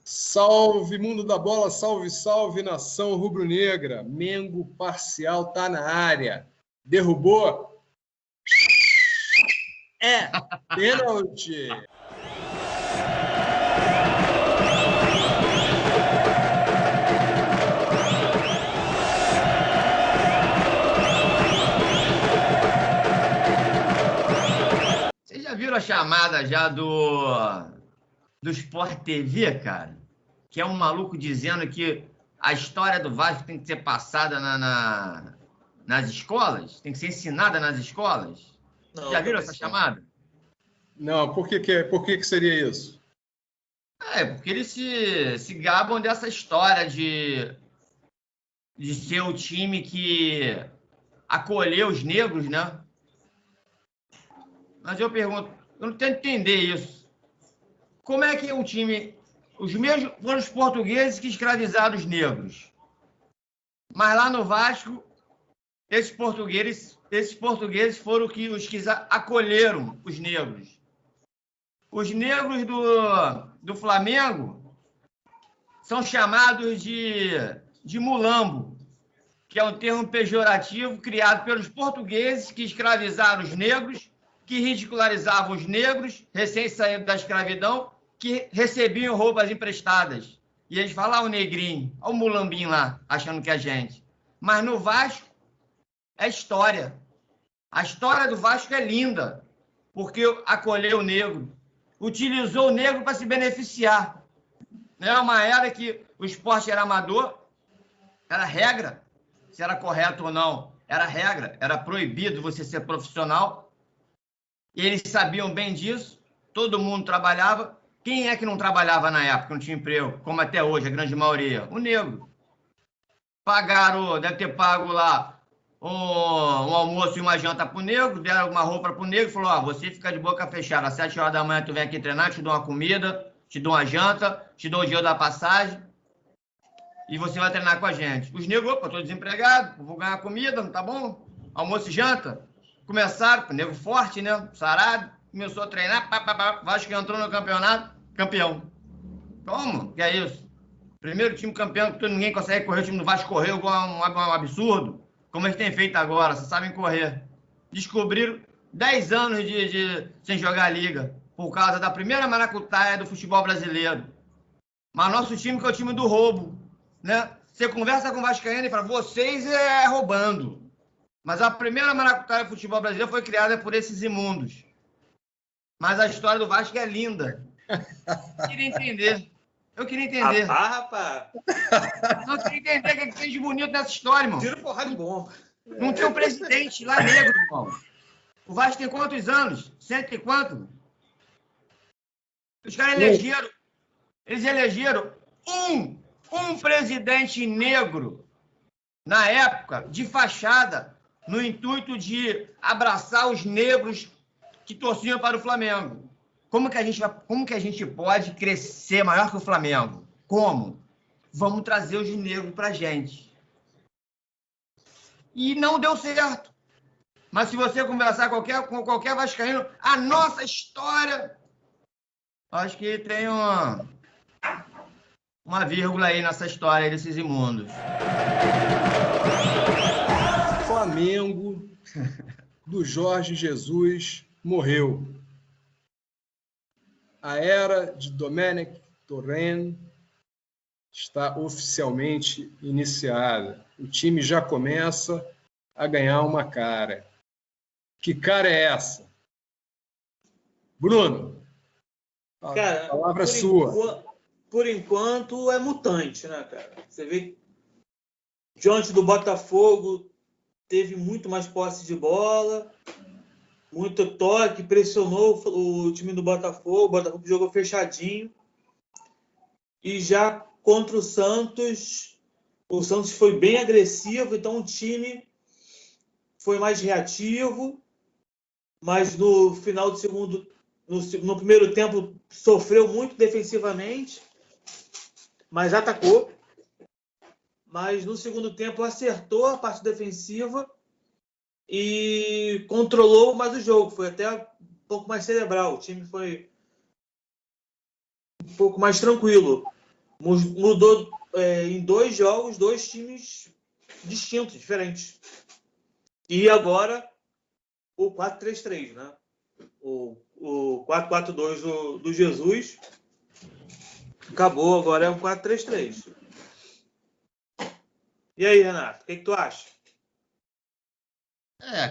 Salve, mundo da bola, salve, salve, nação rubro-negra. Mengo parcial tá na área. Derrubou? É pênalti. Vocês já viram a chamada já do Sport TV, cara? Que é um maluco dizendo que a história do Vasco tem que ser passada nas escolas? Tem que ser ensinada nas escolas? Não, já viram essa chamada? Não, por que seria isso? Porque eles se gabam dessa história de ser o time que acolheu os negros, né? Mas eu pergunto, eu não tento entender isso. Como é que um time... Os mesmos foram os portugueses que escravizaram os negros. Mas lá no Vasco, esses portugueses foram os que acolheram os negros. Os negros do Flamengo são chamados de mulambo, que é um termo pejorativo criado pelos portugueses que escravizaram os negros, que ridicularizavam os negros, recém-saídos da escravidão, que recebiam roupas emprestadas. E eles falavam negrinho, olha o mulambinho lá, achando que é gente. Mas no Vasco é história. A história do Vasco é linda, porque acolheu o negro, utilizou o negro para se beneficiar. Não é uma era que o esporte era amador, era regra, se era correto ou não, era regra, era proibido você ser profissional. E eles sabiam bem disso, todo mundo trabalhava. Quem é que não trabalhava na época, não tinha emprego, como até hoje, a grande maioria? O negro. Pagaram, deve ter pago lá um almoço e uma janta para o negro, deram uma roupa para o negro e falou, você fica de boca fechada, às 7 horas da manhã tu vem aqui treinar, te dou uma comida, te dou uma janta, te dou o dinheiro da passagem e você vai treinar com a gente. Os negros, opa, estou desempregado, vou ganhar comida, não tá bom? Almoço e janta. Começaram, nego forte, né? Sarado, começou a treinar, Vasco entrou no campeonato, campeão. Como? Que é isso? Primeiro time campeão, que ninguém consegue correr, o time do Vasco correu igual um absurdo, como eles têm feito agora, só sabem correr. Descobriram 10 anos sem jogar a liga, por causa da primeira maracutaia do futebol brasileiro. Mas nosso time que é o time do roubo, né? Você conversa com o vascaíno e fala, vocês roubando. Mas a primeira maracutaia do futebol brasileiro foi criada por esses imundos. Mas a história do Vasco é linda. Eu queria entender. Rapaz. Não queria entender o que tem de bonito nessa história, irmão. Tira porrada de bomba. Não tinha um presidente lá negro, irmão. O Vasco tem quantos anos? 100 e quanto? Os caras elegeram um presidente negro na época, de fachada, no intuito de abraçar os negros que torciam para o Flamengo. Como que a gente pode crescer maior que o Flamengo? Como? Vamos trazer os negros para a gente. E não deu certo. Mas se você conversar com qualquer vascaíno, a nossa história... Acho que tem uma vírgula aí nessa história aí desses imundos. Flamengo do Jorge Jesus morreu. A era de Domènec Torrent está oficialmente iniciada. O time já começa a ganhar uma cara. Que cara é essa? Bruno, cara, a palavra é sua. Por enquanto é mutante, né, cara? Você vê diante do Botafogo teve muito mais posse de bola, muito toque, pressionou o time do Botafogo, o Botafogo jogou fechadinho. E já contra o Santos foi bem agressivo, então o time foi mais reativo, mas no final do segundo, no primeiro tempo sofreu muito defensivamente, mas atacou. Mas no segundo tempo acertou a parte defensiva e controlou mais o jogo. Foi até um pouco mais cerebral. O time foi um pouco mais tranquilo. Mudou em 2 jogos, 2 times distintos, diferentes. E agora o 4-3-3, né? O 4-4-2 do Jesus acabou, agora é um 4-3-3. E aí, Renato, o que tu acha?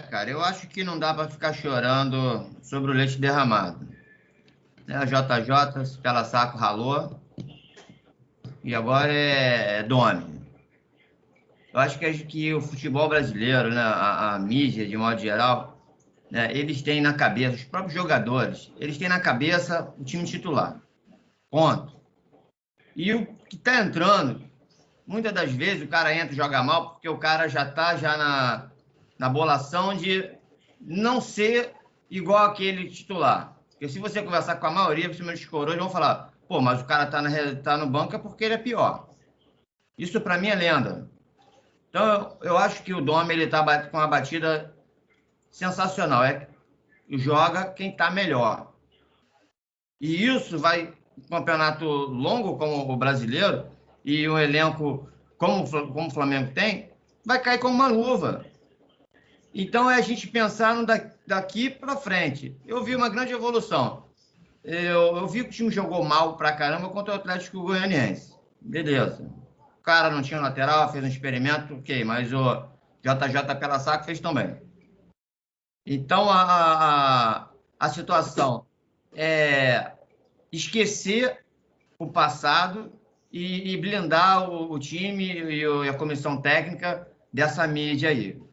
Cara, eu acho que não dá para ficar chorando sobre o leite derramado. A JJ, pela saco, ralou. E agora é Domi. Eu acho que o futebol brasileiro, né, a mídia, de modo geral, né, eles têm na cabeça, os próprios jogadores, eles têm na cabeça o time titular. Ponto. E o que está entrando, muitas das vezes o cara entra e joga mal porque o cara já está na bolação de não ser igual aquele titular. Porque se você conversar com a maioria, principalmente os coroas, vão falar, pô, mas o cara tá no banco é porque ele é pior. Isso para mim é lenda. Então eu acho que o Domi ele tá com uma batida sensacional. Joga quem está melhor. E isso vai, um campeonato longo como o brasileiro, e um elenco como o Flamengo tem, vai cair como uma luva. Então é a gente pensar daqui para frente. Eu vi uma grande evolução. Eu vi que o time jogou mal pra caramba contra o Atlético Goianiense. Beleza. O cara não tinha lateral, fez um experimento, ok, mas o JJ pela saco fez também. Então a situação é esquecer o passado e blindar o time e a comissão técnica dessa mídia aí.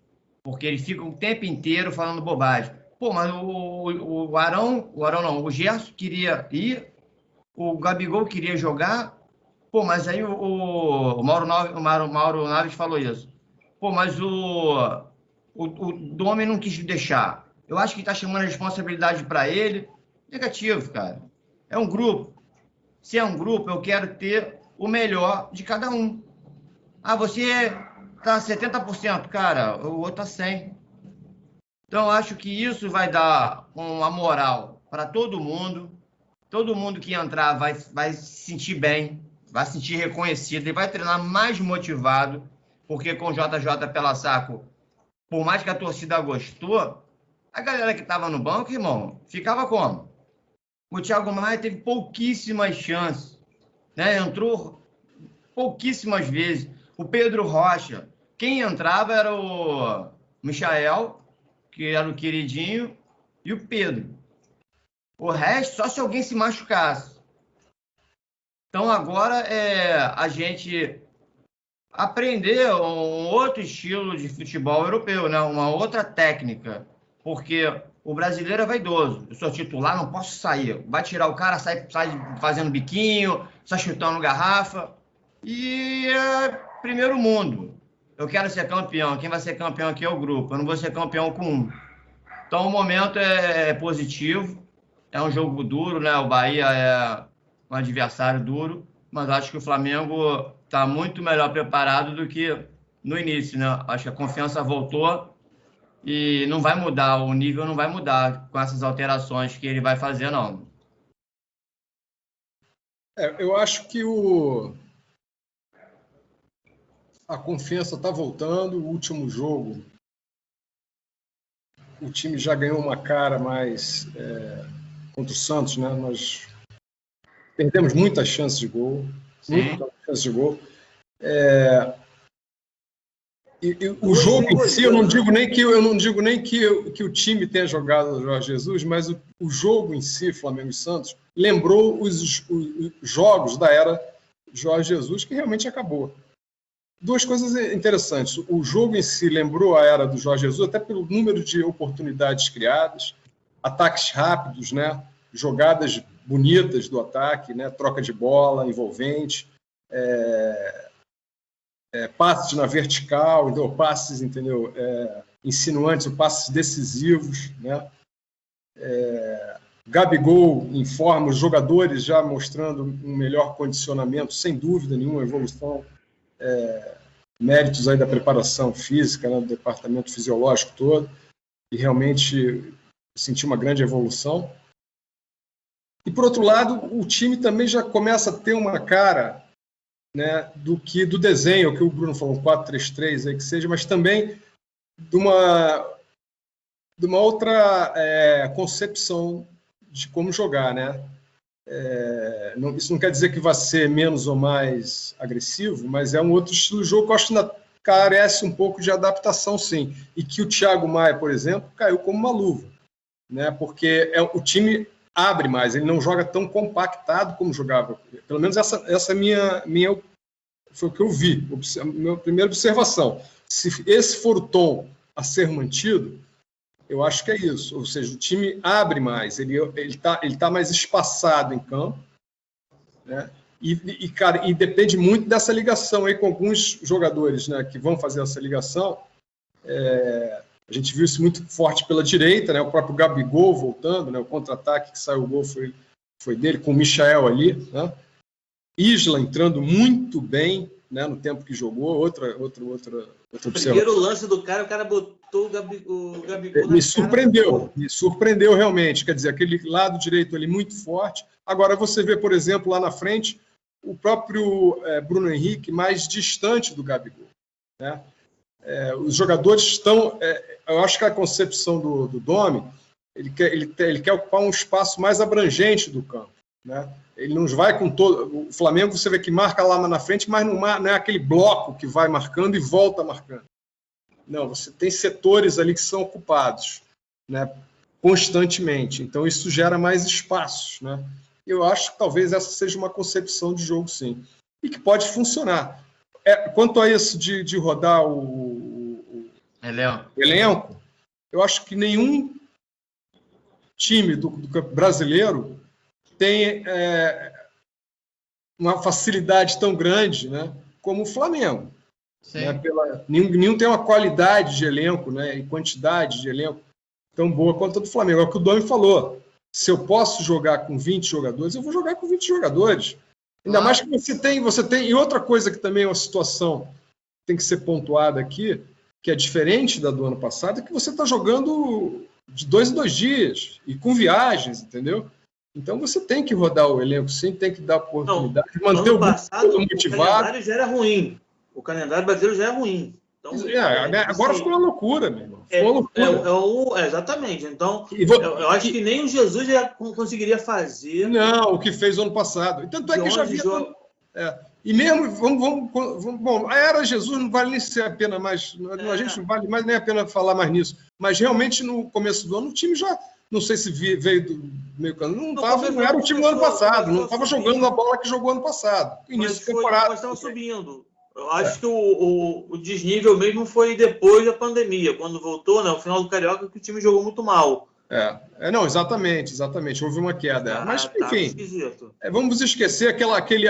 Porque ele fica o tempo inteiro falando bobagem. Pô, mas o Gerson queria ir, o Gabigol queria jogar, pô, mas aí o Mauro Naves falou isso. Pô, mas o Domi não quis deixar. Eu acho que está chamando a responsabilidade para ele. Negativo, cara. É um grupo. Se é um grupo, eu quero ter o melhor de cada um. Ah, você tá 70%, cara, o outro tá 100%. Então, eu acho que isso vai dar uma moral para todo mundo. Todo mundo que entrar vai se sentir bem, vai se sentir reconhecido e vai treinar mais motivado, porque com o JJ pela saco, por mais que a torcida gostou, a galera que estava no banco, irmão, ficava como? O Thiago Maia teve pouquíssimas chances, né? Entrou pouquíssimas vezes. O Pedro Rocha, quem entrava era o Michael, que era o queridinho, e o Pedro. O resto, só se alguém se machucasse. Então, agora é a gente aprender um outro estilo de futebol europeu, né? Uma outra técnica. Porque o brasileiro é vaidoso. Eu sou titular, não posso sair. Vai tirar o cara, sai fazendo biquinho, sai chutando garrafa. E é primeiro mundo. Eu quero ser campeão. Quem vai ser campeão aqui é o grupo. Eu não vou ser campeão com um. Então, o momento é positivo. É um jogo duro, né? O Bahia é um adversário duro, mas acho que o Flamengo está muito melhor preparado do que no início, né? Acho que a confiança voltou e não vai mudar, o nível não vai mudar com essas alterações que ele vai fazer, não. Eu acho que a confiança está voltando. O último jogo, o time já ganhou uma cara mais contra o Santos, né? Nós perdemos muitas chances de gol. Muitas chances de gol. E o jogo em si, eu não digo nem que o time tenha jogado o Jorge Jesus, mas o jogo em si, Flamengo e Santos, lembrou os jogos da era Jorge Jesus, que realmente acabou. Duas coisas interessantes. O jogo em si lembrou a era do Jorge Jesus, até pelo número de oportunidades criadas, ataques rápidos, né? Jogadas bonitas do ataque, né? Troca de bola, envolvente, passes na vertical, então, passes, entendeu? Insinuantes, passes decisivos, né? Gabigol em forma, os jogadores já mostrando um melhor condicionamento, sem dúvida nenhuma, evolução, méritos aí da preparação física, né? Do departamento fisiológico todo, e realmente senti uma grande evolução. E, por outro lado, o time também já começa a ter uma cara né, do que do desenho, que o Bruno falou, 4-3-3, aí que seja, mas também de uma outra concepção de como jogar, né? Isso não quer dizer que vai ser menos ou mais agressivo, mas é um outro estilo de jogo que eu acho que ainda carece um pouco de adaptação, sim. E que o Thiago Maia, por exemplo, caiu como uma luva, né? Porque o time abre mais, ele não joga tão compactado como jogava. Pelo menos essa é minha foi o que eu vi, minha primeira observação. Se esse for o tom a ser mantido, eu acho que é isso. Ou seja, o time abre mais, ele tá mais espaçado em campo, né? Cara, e depende muito dessa ligação aí com alguns jogadores, né, que vão fazer essa ligação. A gente viu isso muito forte pela direita, né? O próprio Gabigol voltando, né? O contra-ataque que saiu o gol foi dele, com o Michael ali, né? Isla entrando muito bem, né, no tempo que jogou. Outra observação. Primeiro lance do cara, o cara botou o Gabigol me surpreendeu realmente. Quer dizer, aquele lado direito ali muito forte. Agora você vê, por exemplo, lá na frente, o próprio Bruno Henrique mais distante do Gabigol, né? Os jogadores estão... eu acho que a concepção do Domi, ele quer ocupar um espaço mais abrangente do campo, né? Ele não vai com todo... O Flamengo, você vê que marca lá na frente, mas não é aquele bloco que vai marcando e volta marcando. Não, você tem setores ali que são ocupados, né, constantemente. Então, isso gera mais espaços, né? Eu acho que talvez essa seja uma concepção de jogo, sim. E que pode funcionar. Quanto a isso de rodar o elenco, eu acho que nenhum time do brasileiro tem uma facilidade tão grande, né, como o Flamengo. Né, nenhum tem uma qualidade de elenco, né, e quantidade de elenco tão boa quanto a do Flamengo. É o que o Domi falou. Se eu posso jogar com 20 jogadores, eu vou jogar com 20 jogadores. Ainda mais que você tem... E outra coisa que também é uma situação que tem que ser pontuada aqui, que é diferente da do ano passado, é que você está jogando de 2 em 2 dias e com viagens, entendeu? Então você tem que rodar o elenco, sim, tem que dar oportunidade, manter o grupo motivado. O calendário já era ruim. O calendário brasileiro já é ruim. Então, agora ficou uma loucura, meu irmão. Ficou uma loucura. Exatamente. Então, eu acho que nem o Jesus já conseguiria fazer. Não, o que fez ano passado. Tanto é que já havia... E mesmo, bom, a era Jesus não vale nem ser a pena mais... A gente não vale mais nem a pena falar mais nisso. Mas realmente, no começo do ano, o time já... Não sei se veio do meio caminho. Não era o time do ano passado. Não estava jogando a bola que jogou ano passado. Início de temporada. Mas estava subindo. Eu acho que o desnível mesmo foi depois da pandemia, quando voltou, né, no final do Carioca, que o time jogou muito mal. Não, exatamente. Houve uma queda. Mas, enfim, vamos esquecer aquele.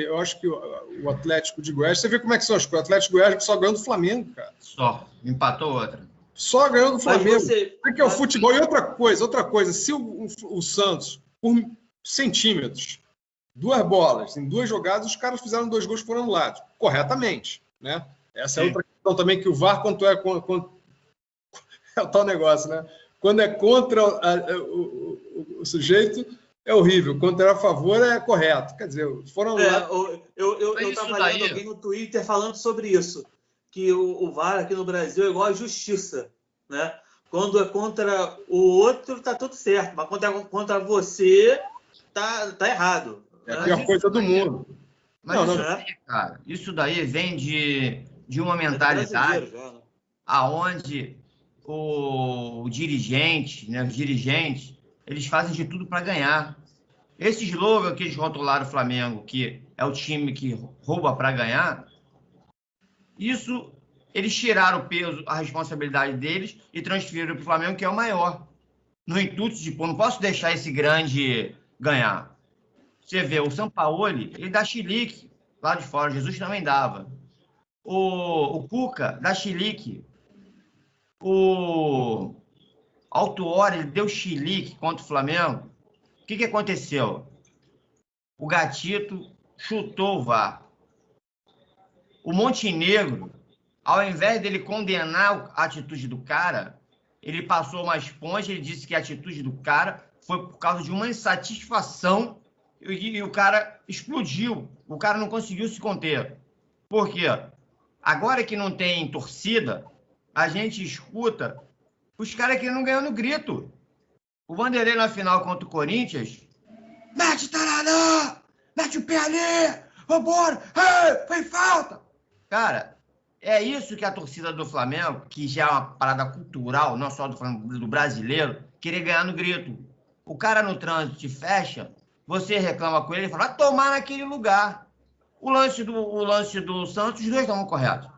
Eu acho que o Atlético de Goiás. Você vê como é que são as coisas. O Atlético de Goiás só ganhou do Flamengo, cara. Só. Empatou outra. Só ganhou do Flamengo. Que é o futebol. E outra coisa. Se o Santos, por centímetros, 2 bolas, em 2 jogadas, os caras fizeram 2 gols que foram anulados. Corretamente, né? Essa é outra questão também, que o VAR, quanto é o tal negócio, né? Quando é contra o sujeito, é horrível. Quando é a favor, é correto. Quer dizer, foram anulados. Eu estava lendo alguém no Twitter falando sobre isso, que o VAR aqui no Brasil é igual à justiça, né? Quando é contra o outro, tá tudo certo, mas quando é contra você, tá errado. É a pior coisa do mundo. Mas cara, isso daí vem de uma mentalidade aonde o dirigente, né, os dirigentes, eles fazem de tudo para ganhar. Esse slogan que eles rotularam o Flamengo, que é o time que rouba para ganhar, isso eles tiraram o peso, a responsabilidade deles e transferiram para o Flamengo, que é o maior. No intuito de, não posso deixar esse grande ganhar. Você vê, o Sampaoli, ele dá chilique lá de fora, Jesus também dava. O Cuca dá chilique. O Autuori, ele deu chilique contra o Flamengo. O que aconteceu? O Gatito chutou o VAR. O Montenegro, ao invés dele condenar a atitude do cara, ele passou uma esponja, ele disse que a atitude do cara foi por causa de uma insatisfação e o cara explodiu. O cara não conseguiu se conter. Por quê? Agora que não tem torcida, a gente escuta os caras que não ganham no grito. O Vanderlei na final contra o Corinthians, mete taradã, mete o pé ali, vambora, foi falta. Cara, é isso que a torcida do Flamengo, que já é uma parada cultural, não só do Flamengo, do brasileiro, querer ganhar no grito. O cara no trânsito te fecha, você reclama com ele e fala, vai tomar naquele lugar. O lance do Santos, os dois estavam corretos.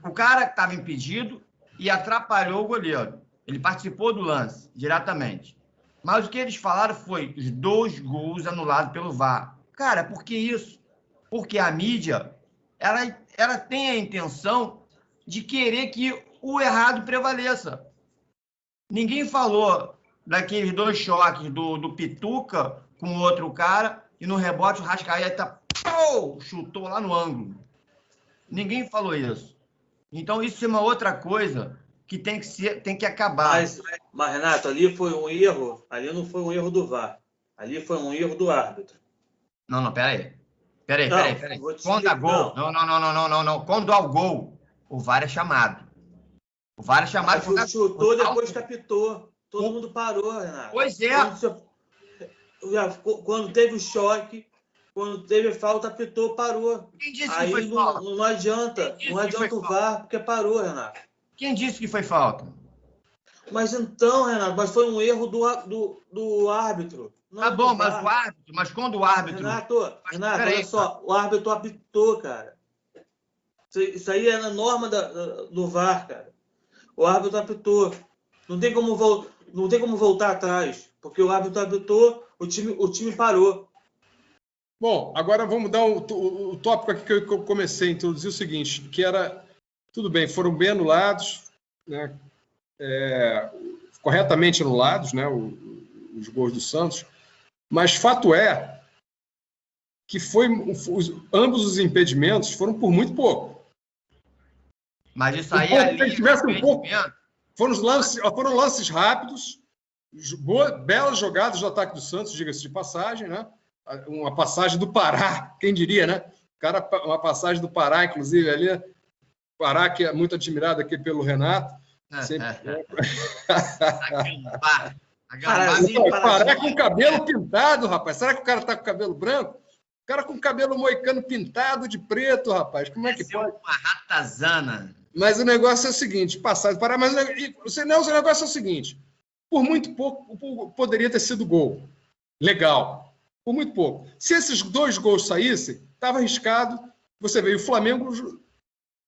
O cara estava impedido e atrapalhou o goleiro. Ele participou do lance, diretamente. Mas o que eles falaram foi os 2 gols anulados pelo VAR. Cara, por que isso? Porque a mídia, ela tem a intenção de querer que o errado prevaleça. Ninguém falou daqueles 2 choques do Pituca com o outro cara e no rebote o Rascaeta chutou lá no ângulo. Ninguém falou isso. Então isso é uma outra coisa que tem que acabar. Mas, Renato, ali foi um erro. Ali não foi um erro do VAR. Ali foi um erro do árbitro. Não, peraí. Quando dá gol. Não. Quando há o gol, o VAR é chamado. O VAR é chamado. Mas chutou depois que apitou. Todo mundo parou, Renato. Pois é. Quando teve o choque, quando teve falta, apitou, parou. Quem disse aí que foi falta? Não adianta. Não adianta o VAR, porque parou, Renato. Quem disse que foi falta? Mas então, Renato, foi um erro do árbitro. Tá bom, mas quando o árbitro... Renato, olha só, o árbitro apitou, cara. Isso aí é na norma do VAR, cara. O árbitro apitou. Não tem como voltar atrás, porque o árbitro apitou, o time parou. Bom, agora vamos dar o tópico aqui que eu comecei a introduzir o seguinte, que era, tudo bem, foram bem anulados, né, corretamente anulados, né, os gols do Santos, mas fato é que ambos os impedimentos foram por muito pouco. Mas isso aí ali... Foram lances rápidos, belas jogadas do ataque do Santos, diga-se de passagem, né? Uma passagem do Pará, quem diria, né? Uma passagem do Pará, inclusive, ali. O Pará, que é muito admirado aqui pelo Renato. Pará com cabelo pintado, rapaz. Será que o cara tá com cabelo branco? O cara com cabelo moicano pintado de preto, rapaz. Como é que pode? Uma ratazana. Mas o negócio é o seguinte, passagem Pará, mas o negócio é o seguinte, por muito pouco poderia ter sido gol. Legal. Por muito pouco. Se esses 2 gols saíssem, estava arriscado. Você vê, o Flamengo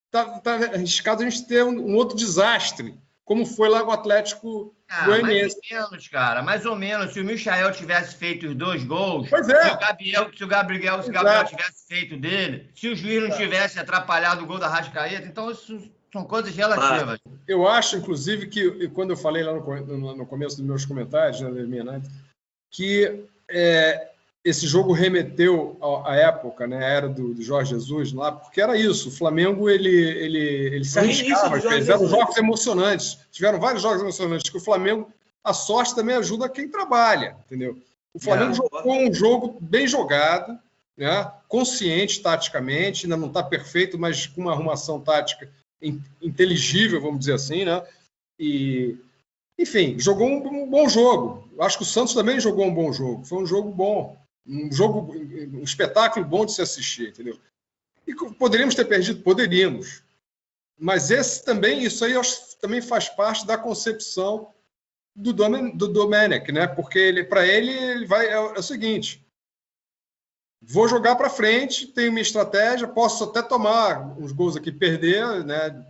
está arriscado a gente ter um outro desastre, como foi lá com o Atlético Goianiense. Mais ou menos, cara. Mais ou menos. Se o Michael tivesse feito os 2 gols, pois é. Se o Gabriel tivesse feito dele, se o juiz não tivesse atrapalhado o gol da Rascaeta, então isso são coisas relativas. Eu acho, inclusive, que quando eu falei lá no começo dos meus comentários, né, que esse jogo remeteu à época, né, a era do Jorge Jesus lá, porque era isso, o Flamengo ele se arriscava, fizeram jogos emocionantes, tiveram vários jogos emocionantes, que o Flamengo, a sorte também ajuda quem trabalha, entendeu? O Flamengo jogou um jogo bem jogado, né, consciente taticamente, ainda não está perfeito, mas com uma arrumação tática inteligível, vamos dizer assim, né, e enfim, jogou um bom jogo. Acho que o Santos também jogou um bom jogo, foi um jogo bom. Um espetáculo bom de se assistir, entendeu? E poderíamos ter perdido? Poderíamos. Mas isso aí também faz parte da concepção do Domenech, né? Porque para ele é o seguinte: vou jogar para frente, tenho minha estratégia, posso até tomar uns gols aqui, perder, né?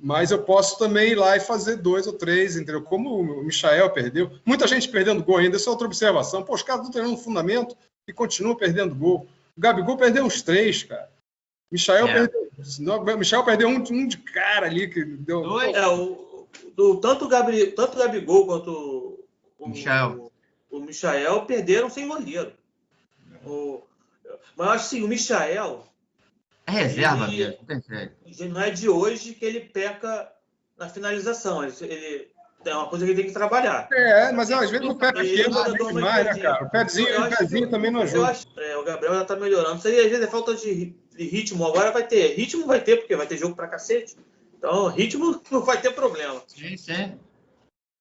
Mas eu posso também ir lá e fazer 2 ou 3, entendeu? Como o Michael perdeu. Muita gente perdendo gol ainda, isso é outra observação. Pô, os caras estão treinando fundamento e continuam perdendo gol. O Gabigol perdeu uns 3, cara. O Michael perdeu um de cara ali. Que deu... Tanto o Gabigol quanto o Michael perderam sem goleiro. Mas eu acho assim, o Michael... É reserva mesmo, perfeito. Não é de hoje que ele peca na finalização. é uma coisa que ele tem que trabalhar. Mas às vezes o pé pequeno é demais, né, cara? O pezinho também não ajuda. O Gabriel já tá melhorando. Isso aí, às vezes, é falta de ritmo. Agora vai ter. Ritmo vai ter, porque vai ter jogo pra cacete. Então, ritmo não vai ter problema. Sim.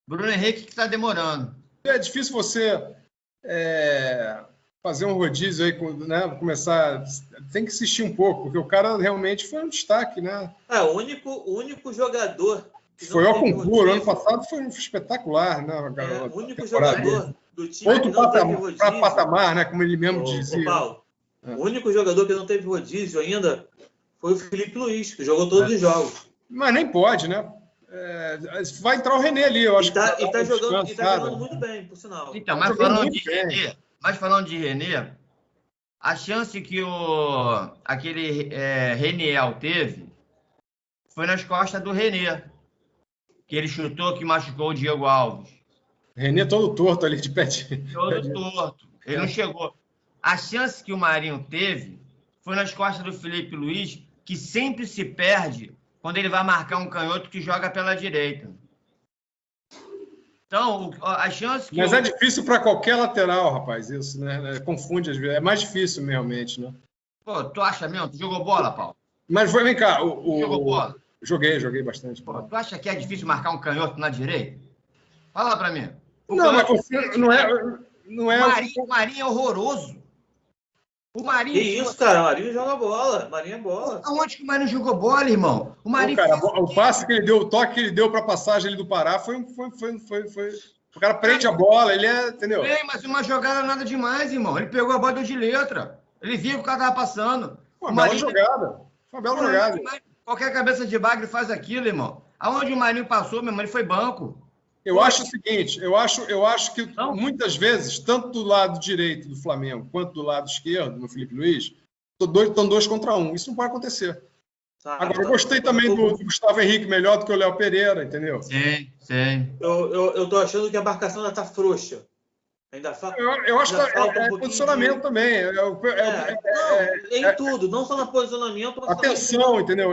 Bruno Henrique que tá demorando. É difícil você fazer um rodízio aí, né? Começar... Tem que insistir um pouco, porque o cara realmente foi um destaque, né? O único jogador... Foi ao concurso. Ano passado foi espetacular, né? O único jogador do time outro que não teve rodízio... patamar, né? Como ele mesmo dizia. Paulo, o único jogador que não teve rodízio ainda foi o Felipe Luiz, que jogou todos os jogos. Mas nem pode, né? Vai entrar o René ali, eu acho. E tá jogando muito bem, por sinal. Então, mas falando de René, a chance que aquele Reniel teve foi nas costas do René, que ele chutou, que machucou o Diego Alves. René todo torto ali de pertinho. Todo torto. Ele não chegou. A chance que o Marinho teve foi nas costas do Felipe Luiz, que sempre se perde quando ele vai marcar um canhoto que joga pela direita. Então, a chance que... Mas é difícil para qualquer lateral, rapaz, isso, né? Confunde às vezes. É mais difícil, realmente, né? Pô, tu acha mesmo? Tu jogou bola, Paulo? Mas vem cá. Jogou bola? Joguei bastante. Pô, tu acha que é difícil marcar um canhoto na direita? Fala pra mim. Mas você não é... O Marinho é horroroso. O Marinho... Que isso, cara? O Marinho joga bola. Marinho é bola. Aonde que o Marinho jogou bola, irmão? O Marinho... Cara, o passe que ele deu, o toque que ele deu para a passagem ali do Pará foi... O cara prende a bola, ele entendeu? Mas uma jogada nada demais, irmão. Ele pegou a bola e deu de letra. Ele viu que o cara tava passando. Uma bela jogada. Uma bela jogada. Qualquer cabeça de bagre faz aquilo, irmão. Aonde o Marinho passou, meu irmão, ele foi banco. Eu acho o seguinte, eu acho que muitas vezes, tanto do lado direito do Flamengo quanto do lado esquerdo, no Felipe Luiz, estão 2 contra 1. Isso não pode acontecer. Agora, eu gostei também do Gustavo Henrique melhor do que o Léo Pereira, entendeu? Sim. Eu tô achando que a marcação ainda tá frouxa. Eu acho que é posicionamento também. Em tudo, não só no posicionamento. Atenção, entendeu?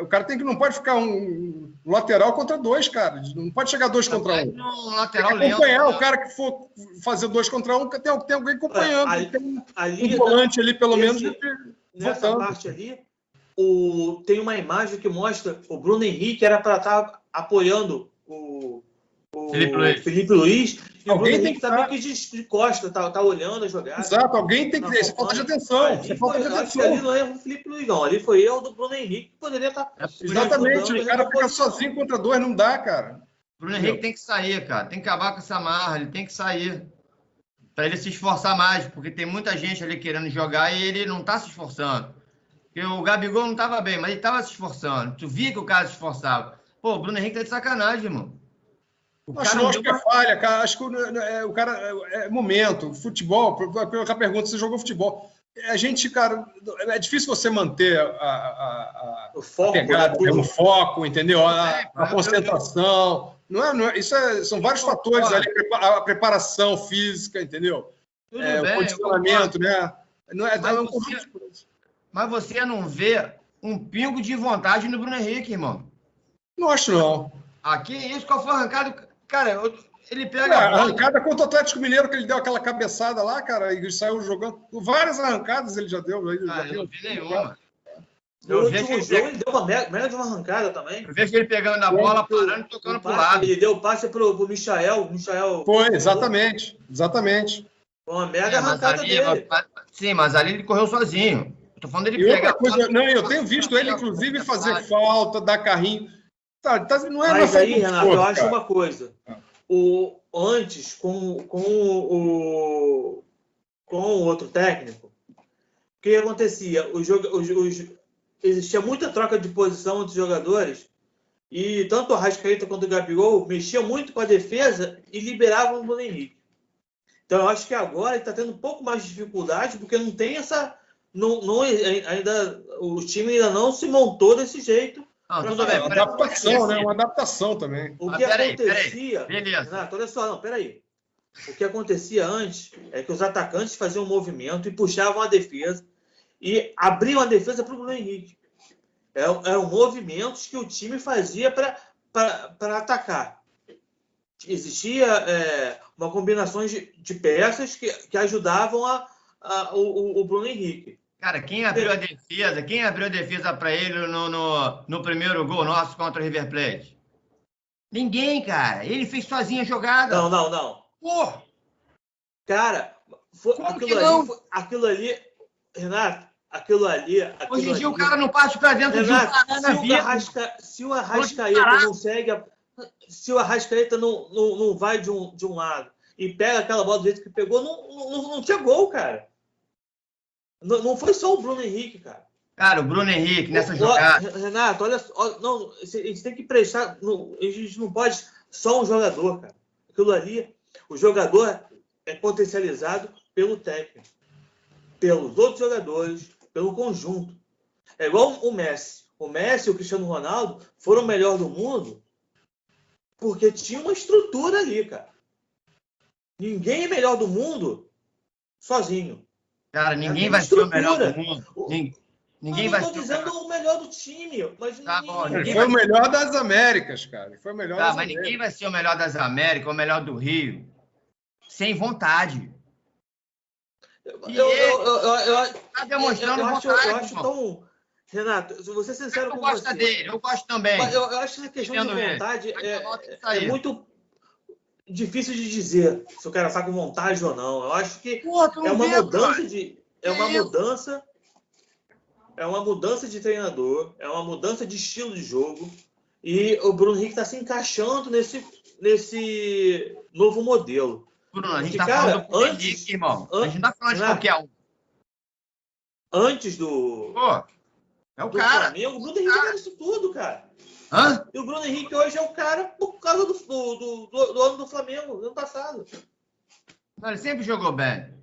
O cara não pode ficar um lateral contra 2, cara. Não pode chegar 2 contra 1. Lateral tem que acompanhar o cara que for fazer 2 contra 1, tem alguém acompanhando. Tem um volante ali, pelo menos. Nessa parte ali, tem uma imagem que mostra o Bruno Henrique era para estar apoiando o Felipe Luiz. E o Bruno Henrique também que de costa, tá olhando a jogada. Exato, alguém tem que ter. Isso é falta de atenção. Ali não é o Felipe Luiz, não. Ali foi eu do Bruno Henrique, que poderia estar. Exatamente, o cara fica sozinho contra 2, não dá, cara. O Bruno Henrique tem que sair, cara. Tem que acabar com essa marra, ele tem que sair. Para ele se esforçar mais, porque tem muita gente ali querendo jogar e ele não tá se esforçando. Porque o Gabigol não tava bem, mas ele tava se esforçando. Tu via que o cara se esforçava. Pô, o Bruno Henrique tá de sacanagem, irmão. Acho que é falha, cara. Acho que o cara é momento. Futebol, pela pergunta, você jogou futebol. A gente, cara, é difícil você manter o foco, pegada, o foco, entendeu? A concentração. São vários fatores ali, a preparação física, entendeu? O condicionamento, né? Mas você não vê um pingo de vontade no Bruno Henrique, irmão? Não acho, não. Aqui, isso qual foi arrancado? Cara, ele pega a arrancada contra o Atlético Mineiro, que ele deu aquela cabeçada lá, cara, e saiu jogando. Várias arrancadas ele já deu. Eu não vi nenhuma. No último jogo, ele deu uma mega de uma arrancada também. Eu vejo ele pegando a bola, parando e tocando pro lado. Ele deu o passe pro Michael. Foi, exatamente. Foi uma mega arrancada dele. Sim, mas ali ele correu sozinho. Eu tô falando dele pegar... eu tenho visto ele, inclusive, fazer falta, dar carrinho. Mas aí, Renato, eu acho uma coisa. Antes, com o outro técnico, o que acontecia? Existia muita troca de posição entre os jogadores e tanto o Arrascaeta quanto o Gabigol mexiam muito com a defesa e liberavam o Bruno Henrique. Então, eu acho que agora ele está tendo um pouco mais de dificuldade porque não tem essa... o time ainda não se montou desse jeito. Tudo bem. Uma adaptação, né? Uma adaptação também. O que acontecia... Beleza. Renato, olha só, peraí. O que acontecia antes é que os atacantes faziam um movimento e puxavam a defesa e abriam a defesa para o Bruno Henrique. Eram movimentos que o time fazia para atacar. existia uma combinação de peças que ajudavam o Bruno Henrique. Cara, quem abriu a defesa para ele no primeiro gol nosso contra o River Plate? Ninguém, cara. Ele fez sozinho a jogada. Não. Pô! Cara, aquilo ali, Renato, Hoje em dia o cara não parte para dentro Renato, se o Arrascaeta não segue, se o Arrascaeta não vai de um lado e pega aquela bola do jeito que pegou, não tinha gol, cara. Não foi só o Bruno Henrique, cara. Cara, o Bruno Henrique nessa jogada. Renato, olha só, não, a gente tem que prestar. A gente não pode só um jogador, cara. Aquilo ali, o jogador é potencializado pelo técnico, pelos outros jogadores, pelo conjunto. É igual o Messi. O Messi e o Cristiano Ronaldo foram o melhor do mundo porque tinha uma estrutura ali, cara. Ninguém é melhor do mundo sozinho. Cara, ninguém vai ser o melhor do mundo. Ninguém vai ser. Eu tô dizendo o melhor do time. Mas tá bom, ele foi o melhor das Américas, cara. Ele foi o melhor das mas Américas. Ninguém vai ser o melhor das Américas, o melhor do Rio, sem vontade. Tá demonstrando vontade. Eu acho tão... Renato, se você ser sincero com você... Eu gosto dele, eu gosto também. Eu acho que a questão de vontade é muito difícil de dizer se o cara está com vontade ou não. Eu acho que é uma mudança de treinador, é uma mudança de estilo de jogo, e o Bruno Henrique está se encaixando nesse novo modelo. Bruno, a gente está falando do Henrique, irmão. A gente não está falando de qualquer um. Antes do... É o cara. Flamengo, o Bruno Henrique era isso tudo, cara. Hã? E o Bruno Henrique hoje é o cara por causa do ano do Flamengo, ano passado. Não, ele sempre jogou bem.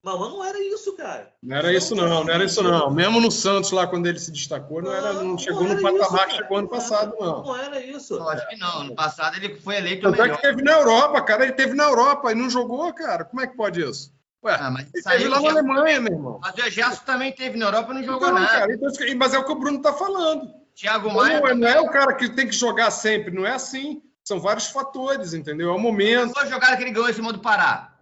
Mas não era isso, cara. Não era isso, não. Mesmo no Santos, lá, quando ele se destacou, não chegou no patamar que chegou ano passado, não. Não era isso. Eu acho que não. Ano passado ele foi eleito o melhor. melhor. Que teve na Europa, cara. Ele teve na Europa e não jogou, cara. Como é que pode isso? Ué, mas ele teve lá na Alemanha, meu irmão. Mas o Gerson também teve na Europa e não jogou nada. Cara, mas é o que o Bruno tá falando. Thiago Maia... Não é o cara que tem que jogar sempre. Não é assim. São vários fatores, entendeu? É o momento. Não foi a jogada que ele ganhou em cima do Pará.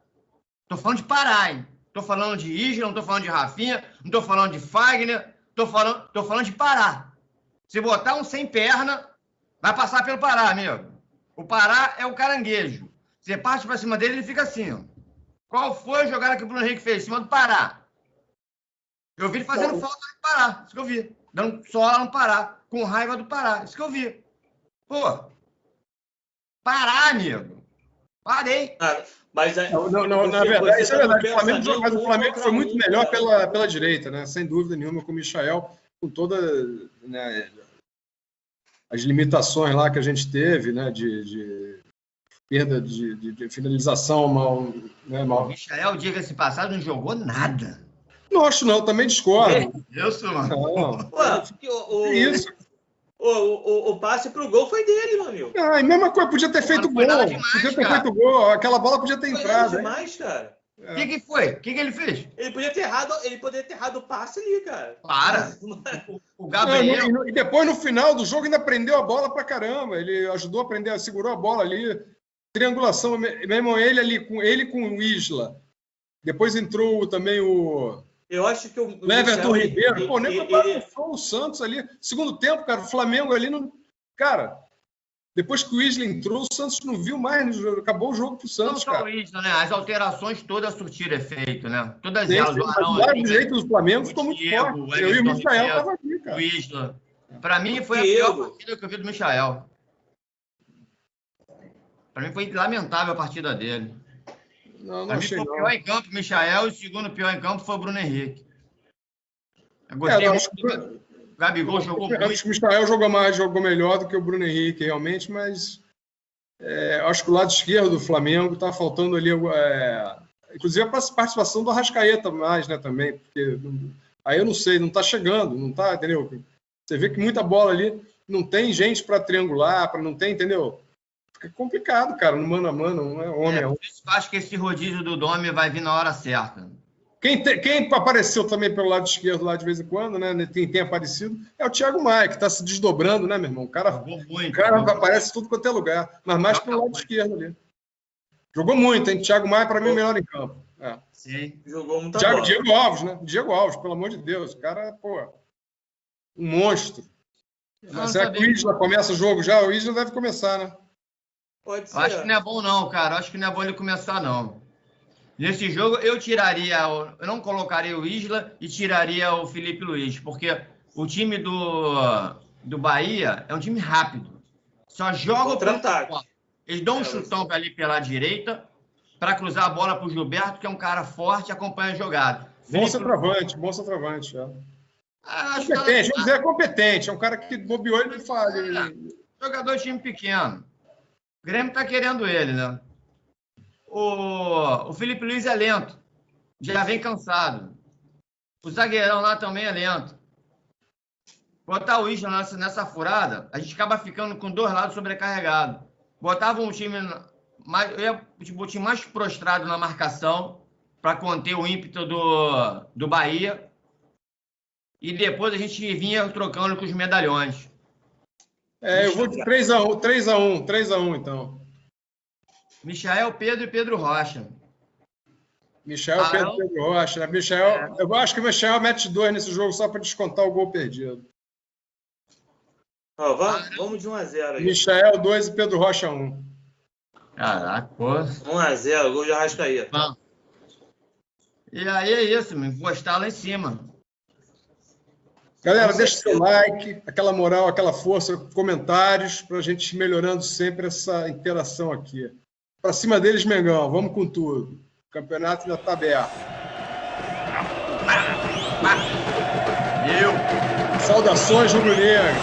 Tô falando de Pará, hein? Tô falando de Isla, não tô falando de Rafinha, não tô falando de Fagner, tô falando de Pará. Se botar um sem perna, vai passar pelo Pará, amigo. O Pará é o caranguejo. Você parte pra cima dele, ele fica assim, ó. Qual foi a jogada que o Bruno Henrique fez em cima do Pará? Eu vi ele fazendo falta no Pará, isso que eu vi. Dando sola no Pará, com raiva do Pará, isso que eu vi. Pô, Pará, amigo. Parei. Mas na verdade, isso é verdade. O Flamengo foi muito melhor pela direita, né? Sem dúvida nenhuma, com o Michael, com todas, né, as limitações lá que a gente teve, né? De perda de finalização mal. O Michael, diga-se passado, não jogou nada. Não acho, não, também discordo. Isso, mano. Isso. O passe pro gol foi dele, meu amigo. E mesma coisa, podia ter feito gol. Podia ter feito gol. Aquela bola podia ter entrado. Demais, cara. O que foi? O que ele fez? Ele podia ter errado o passe ali, cara. Para! O Gabriel... E depois, no final do jogo, ainda prendeu a bola pra caramba. Ele ajudou a prender, segurou a bola ali. Triangulação, mesmo ele com o Isla. Depois entrou também o... Eu acho que o Everton Ribeiro, pô, nem bagunçou o Santos ali. Segundo tempo, cara, o Flamengo ali não... Cara, depois que o Isla entrou, o Santos não viu mais, acabou o jogo pro Santos, cara. Não só o Isla, né? As alterações todas surtiram efeito, né? Todas elas. O jeito do Flamengo ficou muito forte. Eu e o Michael estavam aqui, cara. O Isla. Pra mim, foi a pior partida que eu vi do Michael. Pra mim, foi lamentável a partida dele. Pra mim, foi o pior em campo, o Michael, e o segundo pior em campo foi o Bruno Henrique. Eu gostei muito do Gabigol, jogou muito. Acho que o Michael jogou melhor do que o Bruno Henrique, realmente, mas acho que o lado esquerdo do Flamengo está faltando ali, inclusive a participação do Arrascaeta mais, né, também, porque aí eu não sei, não está chegando, não está, entendeu? Você vê que muita bola ali, não tem gente para triangular, não tem, entendeu? Fica complicado, cara, no mano a mano, não é homem a homem. Por isso que eu acho que esse rodízio do Domi vai vir na hora certa. Quem apareceu também pelo lado esquerdo lá de vez em quando, né? Tem aparecido, é o Thiago Maia, que está se desdobrando, né, meu irmão? O cara aparece tudo quanto é lugar, mas mais pelo lado esquerdo ali. Jogou muito, hein? Thiago Maia, para mim, é o melhor em campo. Sim, jogou muita bola. Diego Alves, né? Diego Alves, pelo amor de Deus. O cara, pô, um monstro. Mas será que o Isla começa o jogo já? O Isla deve começar, né? Pode ser. Acho que não é bom, não, cara. Acho que não é bom ele começar, não. Nesse jogo, eu não colocaria o Isla e tiraria o Felipe Luiz, porque o time do Bahia é um time rápido. Só joga contra-ataque. Eles dão um chutão ali pela direita para cruzar a bola para o Gilberto, que é um cara forte e acompanha a jogada. Bom centroavante. Competente, vamos dizer, competente. É um cara que bobeou ele faz. Jogador de time pequeno. O Grêmio está querendo ele, né? O Felipe Luiz é lento. Já vem cansado. O zagueirão lá também é lento. Botar o Isla nessa furada, a gente acaba ficando com 2 lados sobrecarregados. Botava um time o time mais prostrado na marcação para conter o ímpeto do Bahia. E depois a gente vinha trocando com os medalhões. Eu vou de 3x1, então. Michael, Pedro e Pedro Rocha. Michael, Pedro e Pedro Rocha. Eu acho que o Michael mete 2 nesse jogo só para descontar o gol perdido. Vamos de 1x0 aí. Michael 2 e Pedro Rocha 1. Caraca, pô. 1x0, gol de Arrascaeta. E aí é isso, encostar lá em cima. Galera, deixa seu like, aquela moral, aquela força, comentários, para a gente ir melhorando sempre essa interação aqui. Para cima deles, Mengão, vamos com tudo. O campeonato ainda está aberto. Saudações, rubro-negro.